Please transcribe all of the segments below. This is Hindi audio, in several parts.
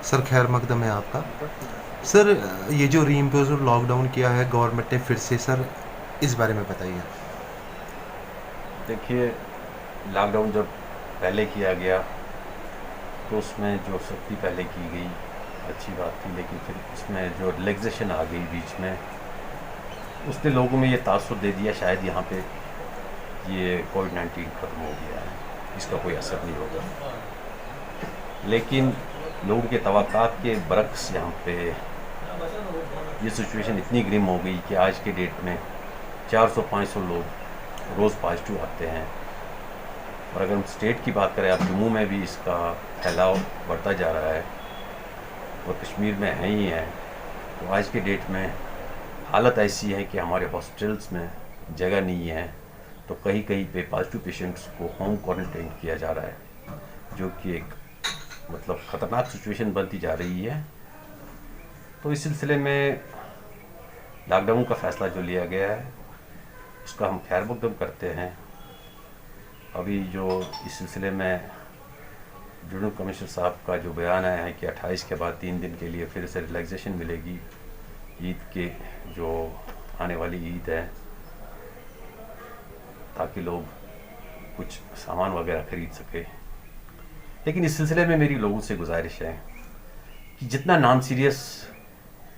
सर खैर मकदम है आपका। सर ये जो रीइम्पोज लॉकडाउन किया है गवर्नमेंट ने फिर से, सर इस बारे में बताइए। देखिए, लॉकडाउन जब पहले किया गया तो उसमें जो सख्ती पहले की गई अच्छी बात थी, लेकिन फिर इसमें जो रिलैक्सेशन आ गई बीच में, उसने लोगों में ये तासुर दे दिया शायद यहाँ पे ये कोविड-19 ख़त्म हो गया है, इसका कोई असर नहीं होगा। लेकिन लोगों के तवक्कात के बरक्स यहाँ पे ये सिचुएशन इतनी ग्रिम हो गई कि आज के डेट में 400-500 लोग रोज़ पॉजिटिव आते हैं। और अगर हम स्टेट की बात करें, अब जम्मू में भी इसका फैलाव बढ़ता जा रहा है और कश्मीर में है ही है, तो आज के डेट में हालत ऐसी है कि हमारे हॉस्पिटल्स में जगह नहीं है, तो कहीं कहीं पे पॉजिटिव पेशेंट्स को होम क्वारंटाइन किया जा रहा है, जो कि एक मतलब ख़तरनाक सिचुएशन बनती जा रही है। तो इस सिलसिले में लॉकडाउन का फ़ैसला जो लिया गया है उसका हम खैर मकदम करते हैं। अभी जो इस सिलसिले में जुडिशल कमिश्नर साहब का जो बयान आया है कि 28 के बाद 3 दिन के लिए फिर से रिलैक्सेशन मिलेगी ईद के, जो आने वाली ईद है, ताकि लोग कुछ सामान वगैरह खरीद सके। लेकिन इस सिलसिले में मेरी लोगों से गुजारिश है कि जितना नॉन सीरियस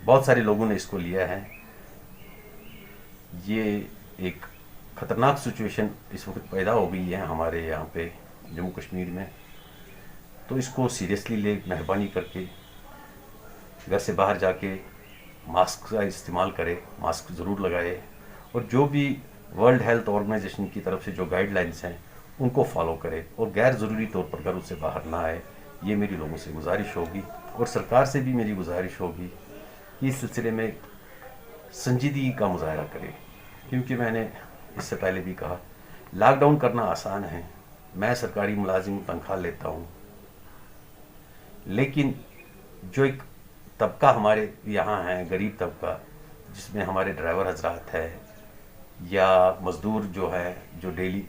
बहुत सारे लोगों ने इसको लिया है, ये एक ख़तरनाक सिचुएशन इस वक्त पैदा हो गई है हमारे यहाँ पे जम्मू कश्मीर में, तो इसको सीरियसली ले, मेहरबानी करके घर से बाहर जाके मास्क का इस्तेमाल करें, मास्क ज़रूर लगाए, और जो भी वर्ल्ड हेल्थ ऑर्गेनाइजेशन की तरफ से जो गाइडलाइंस हैं उनको फॉलो करें और गैर ज़रूरी तौर पर घरों से बाहर ना आए। ये मेरी लोगों से गुजारिश होगी और सरकार से भी मेरी गुजारिश होगी कि इस सिलसिले में संजीदगी का मुजाहरा करें, क्योंकि मैंने इससे पहले भी कहा लॉकडाउन करना आसान है। मैं सरकारी मुलाजिम तनख्वाह लेता हूँ, लेकिन जो एक तबका हमारे यहाँ है, गरीब तबका, जिसमें हमारे ड्राइवर हजरात है या मज़दूर जो है, जो डेली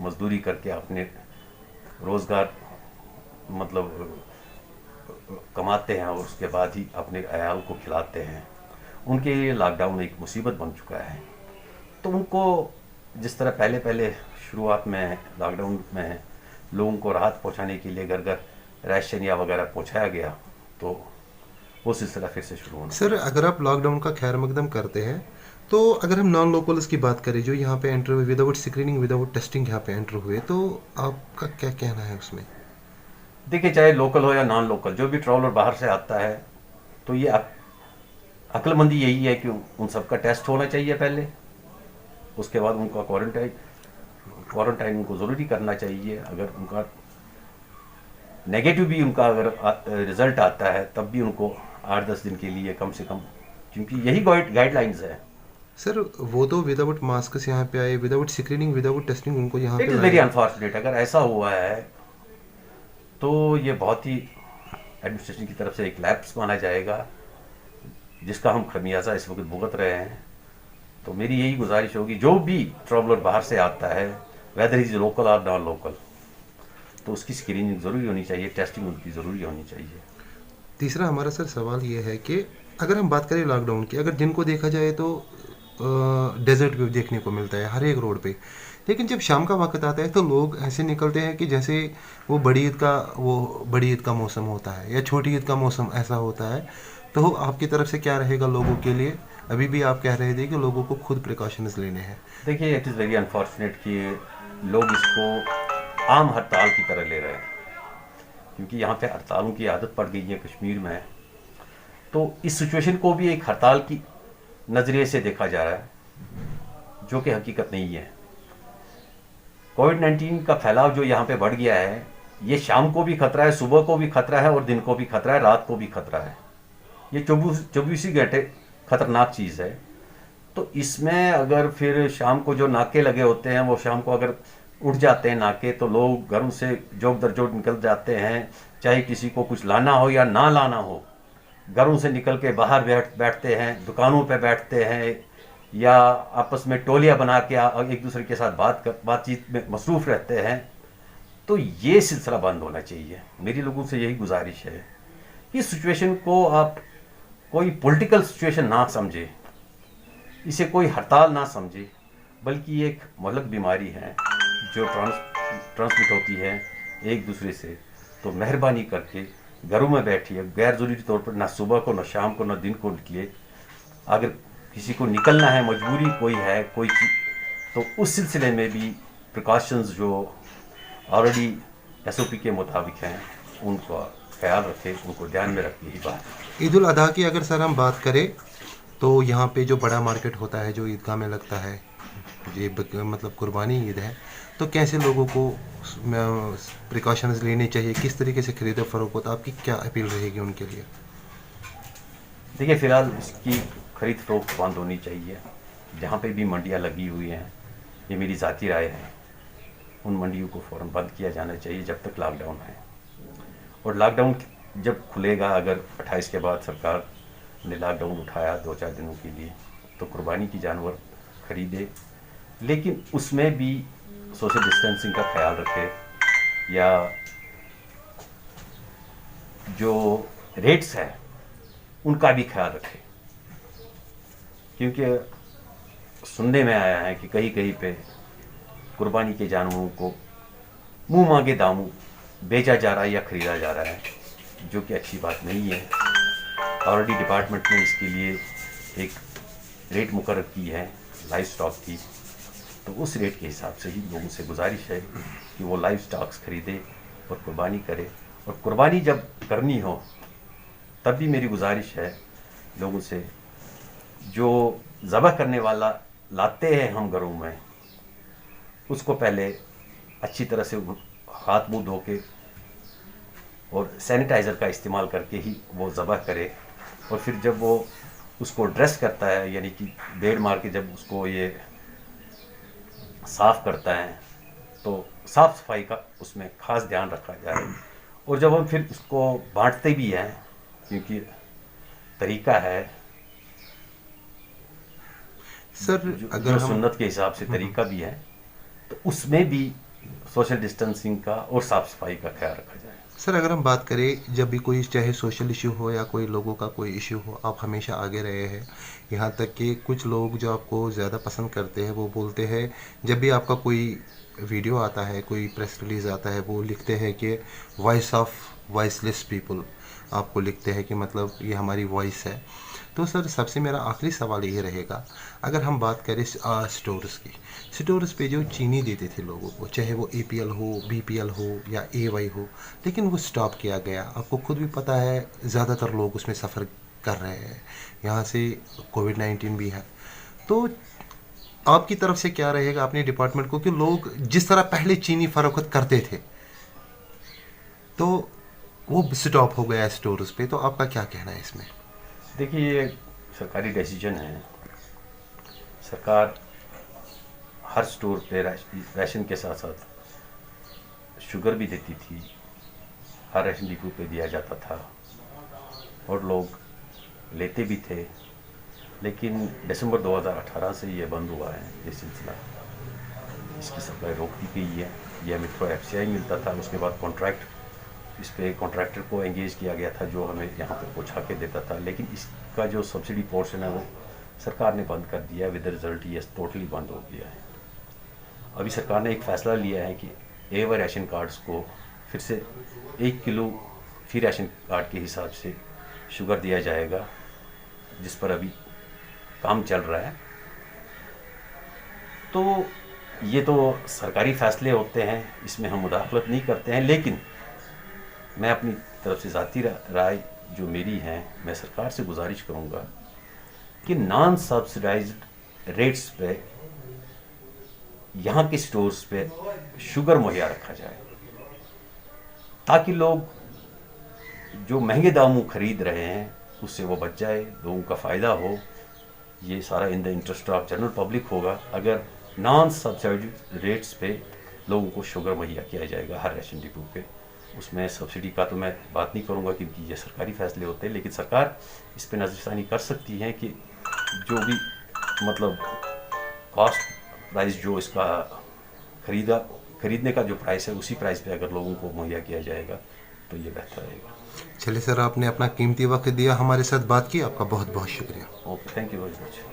मजदूरी करके अपने रोज़गार मतलब कमाते हैं और उसके बाद ही अपने अयाल को खिलाते हैं, उनके लिए लॉकडाउन एक मुसीबत बन चुका है। तो उनको जिस तरह पहले पहले शुरुआत में लॉकडाउन में लोगों को राहत पहुंचाने के लिए घर घर राशन या वगैरह पहुंचाया गया, तो वो सिलसिला फिर से शुरू होना सर चाहिए। अगर आप लॉकडाउन का खैर मकदम करते हैं, तो अगर हम नॉन लोकल्स की बात करें जो यहाँ पे एंटर हुए विदाउट स्क्रीनिंग विदाउट टेस्टिंग यहाँ पे एंटर हुए, तो आपका क्या कहना है उसमें? देखिए, चाहे लोकल हो या नॉन लोकल, जो भी ट्रैवलर बाहर से आता है, तो ये अक्लमंदी यही है कि उन सबका टेस्ट होना चाहिए पहले, उसके बाद उनका क्वारंटाइन उनको ज़रूरी करना चाहिए। अगर उनका नेगेटिव भी उनका अगर रिज़ल्ट आता है, तब भी उनको 8-10 दिन के लिए कम से कम, क्योंकि यही गाइडलाइंस है। सर वो तो विदाउट मास्क से यहाँ पे आए, विदाउट स्क्रीनिंग विदाउट टेस्टिंग उनको यहाँ इट पे इज़ लाया वेरी गया। अनफॉर्चुनेट। अगर ऐसा हुआ है तो ये बहुत ही एडमिनिस्ट्रेशन की तरफ से एक लैप्स माना जाएगा, जिसका हम खमियाजा इस वक्त भुगत रहे हैं। तो मेरी यही गुजारिश होगी, जो भी ट्रैवलर बाहर से आता है, वेदर इज लोकल और नॉन लोकल, तो उसकी स्क्रीनिंग ज़रूरी होनी चाहिए, टेस्टिंग उनकी ज़रूरी होनी चाहिए। तीसरा हमारा सर सवाल ये है कि अगर हम बात करें लॉकडाउन की, अगर दिन को देखा जाए तो डेजर्ट भी देखने को मिलता है हर एक रोड पे, लेकिन जब शाम का वक्त आता है तो लोग ऐसे निकलते हैं कि जैसे वो बड़ी ईद का मौसम होता है या छोटी ईद का मौसम ऐसा होता है। तो आपकी तरफ से क्या रहेगा लोगों के लिए? अभी भी आप कह रहे थे कि लोगों को खुद प्रिकॉशंस लेने हैं। देखिए, इट इज़ वेरी अनफॉर्चुनेट कि लोग इसको आम हड़ताल की तरह ले रहे हैं, क्योंकि यहाँ पे हड़तालों की आदत पड़ गई है कश्मीर में। तो इस सिचुएशन को भी एक हड़ताल की नज़रिए से देखा जा रहा है, जो कि हकीकत नहीं है। कोविड-19 का फैलाव जो यहाँ पे बढ़ गया है, ये शाम को भी खतरा है, सुबह को भी खतरा है और दिन को भी खतरा है, रात को भी खतरा है। ये 24 घंटे खतरनाक चीज़ है। तो इसमें अगर फिर शाम को जो नाके लगे होते हैं, वो शाम को अगर उठ जाते हैं नाके, तो लोग घरों से जोक दर जोक निकल जाते हैं, चाहे किसी को कुछ लाना हो या ना लाना हो, घरों से निकल के बाहर बैठते हैं, दुकानों पे बैठते हैं, या आपस में टोलियाँ बना के एक दूसरे के साथ बातचीत में मसरूफ़ रहते हैं। तो ये सिलसिला बंद होना चाहिए। मेरी लोगों से यही गुजारिश है इस सिचुएशन को आप कोई पॉलिटिकल सिचुएशन ना समझे, इसे कोई हड़ताल ना समझे, बल्कि ये एक महलक बीमारी है जो ट्रांसमिट होती है एक दूसरे से। तो मेहरबानी करके घरों में बैठिए, गैर ज़रूरी तौर पर ना सुबह को, ना शाम को, ना दिन को निकलिए। अगर किसी को निकलना है, मजबूरी कोई है, कोई चीज, तो उस सिलसिले में भी प्रिकॉशंस जो ऑलरेडी एसओपी के मुताबिक हैं उनका ख्याल रखें, उनको ध्यान में रखिए ही बात है। ईद उल अधा की अगर सर हम बात करें तो यहाँ पे जो बड़ा मार्केट होता है जो ईदगाह में लगता है, ये मतलब कुर्बानी ईद है, तो कैसे लोगों को प्रिकॉशंस लेने चाहिए, किस तरीके से खरीदो फरोख्त होता है, आपकी क्या अपील रहेगी उनके लिए? देखिए, फ़िलहाल इसकी खरीद फरोख्त बंद होनी चाहिए। जहाँ पे भी मंडियाँ लगी हुई हैं, ये मेरी ज़ाती राय है, उन मंडियों को फ़ौरन बंद किया जाना चाहिए जब तक लॉकडाउन है। और लॉकडाउन जब खुलेगा, अगर 28 के बाद सरकार ने लॉकडाउन उठाया 2-4 दिनों के लिए, तो कुर्बानी की जानवर खरीदे, लेकिन उसमें भी सोशल डिस्टेंसिंग का ख्याल रखे, या जो रेट्स हैं उनका भी ख्याल रखे। क्योंकि सुनने में आया है कि कहीं कहीं पे कुर्बानी के जानवरों को मुंह मांगे दामों बेचा जा रहा है या ख़रीदा जा रहा है, जो कि अच्छी बात नहीं है। ऑलरेडी डिपार्टमेंट ने इसके लिए एक रेट मुकर्रर की है लाइव स्टॉक की, तो उस रेट के हिसाब से ही लोगों से गुजारिश है कि वो लाइव स्टॉक्स खरीदे और कुर्बानी करे। और कुर्बानी जब करनी हो तब भी मेरी गुजारिश है लोगों से, जो ज़बह करने वाला लाते हैं हम घरों में, उसको पहले अच्छी तरह से हाथ मुंह धो के और सैनिटाइज़र का इस्तेमाल करके ही वो ज़बह करे। और फिर जब वो उसको ड्रेस करता है, यानी कि बेड़ मार के जब उसको ये साफ़ करता है, तो साफ़ सफाई का उसमें ख़ास ध्यान रखा जाए। और जब हम फिर उसको बांटते भी हैं, क्योंकि तरीका है सर अगर जो हम सुन्नत के हिसाब से तरीका भी है, तो उसमें भी सोशल डिस्टेंसिंग का और साफ़ सफाई का ख्याल रखा जाए। सर अगर हम बात करें, जब भी कोई चाहे सोशल इशू हो या कोई लोगों का कोई इशू हो, आप हमेशा आगे रहे हैं। यहाँ तक कि कुछ लोग जो आपको ज़्यादा पसंद करते हैं वो बोलते हैं, जब भी आपका कोई वीडियो आता है, कोई प्रेस रिलीज़ आता है, वो लिखते हैं कि वॉइस ऑफ वॉइसलेस पीपल, आपको लिखते हैं कि मतलब ये हमारी वॉइस है। तो सर सबसे मेरा आखिरी सवाल ये रहेगा, अगर हम बात करें स्टोर्स की, स्टोर्स पे जो चीनी देते थे लोगों को, चाहे वो APL हो, BPL हो या AY हो, लेकिन वो स्टॉप किया गया। आपको खुद भी पता है ज़्यादातर लोग उसमें सफ़र कर रहे हैं, यहाँ से कोविड-19 भी है। तो आपकी तरफ से क्या रहेगा अपने डिपार्टमेंट को कि लोग जिस तरह पहले चीनी फरोख्त करते थे तो वो स्टॉप हो गया स्टोर्स पे, तो आपका क्या कहना है इसमें? देखिए, ये सरकारी डिसीजन है। सरकार हर स्टोर पे राशन के साथ साथ शुगर भी देती थी, हर राशन डिपो पे दिया जाता था और लोग लेते भी थे। लेकिन दिसंबर 2018 से ये बंद हुआ है, ये सिलसिला, इसकी सप्लाई रोक दी गई है। ये हमें थोड़ा FCI मिलता था, उसके बाद कॉन्ट्रैक्ट, इस पे कॉन्ट्रैक्टर को एंगेज किया गया था जो हमें यहाँ पे पहुँचा के देता था। लेकिन इसका जो सब्सिडी पोर्शन है वो सरकार ने बंद कर दिया है। विद रिजल्ट ये टोटली बंद हो गया है। अभी सरकार ने एक फ़ैसला लिया है कि AY राशन कार्ड्स को फिर से 1 किलो फी राशन कार्ड के हिसाब से शुगर दिया जाएगा, जिस पर अभी काम चल रहा है। तो ये तो सरकारी फ़ैसले होते हैं, इसमें हम मुदाखलत नहीं करते हैं। लेकिन मैं अपनी तरफ से ज़ाती राय जो मेरी है, मैं सरकार से गुजारिश करूँगा कि नॉन सब्सिडाइज्ड रेट्स पे यहाँ के स्टोर्स पे शुगर मुहैया रखा जाए, ताकि लोग जो महंगे दामों खरीद रहे हैं उससे वो बच जाए, लोगों का फ़ायदा हो। ये सारा in the interest of general public होगा अगर नॉन सब्सिडाइज्ड रेट्स पे लोगों को शुगर मुहैया किया जाएगा हर राशन डिपो पे। उसमें सब्सिडी का तो मैं बात नहीं करूँगा क्योंकि ये सरकारी फ़ैसले होते हैं, लेकिन सरकार इस पे नज़रसानी कर सकती है कि जो भी मतलब कॉस्ट प्राइस जो इसका खरीदने का जो प्राइस है, उसी प्राइस पे अगर लोगों को मुहैया किया जाएगा तो ये बेहतर रहेगा। चलिए सर, आपने अपना कीमती वक्त दिया, हमारे साथ बात की, आपका बहुत बहुत शुक्रिया। Okay, thank you very much.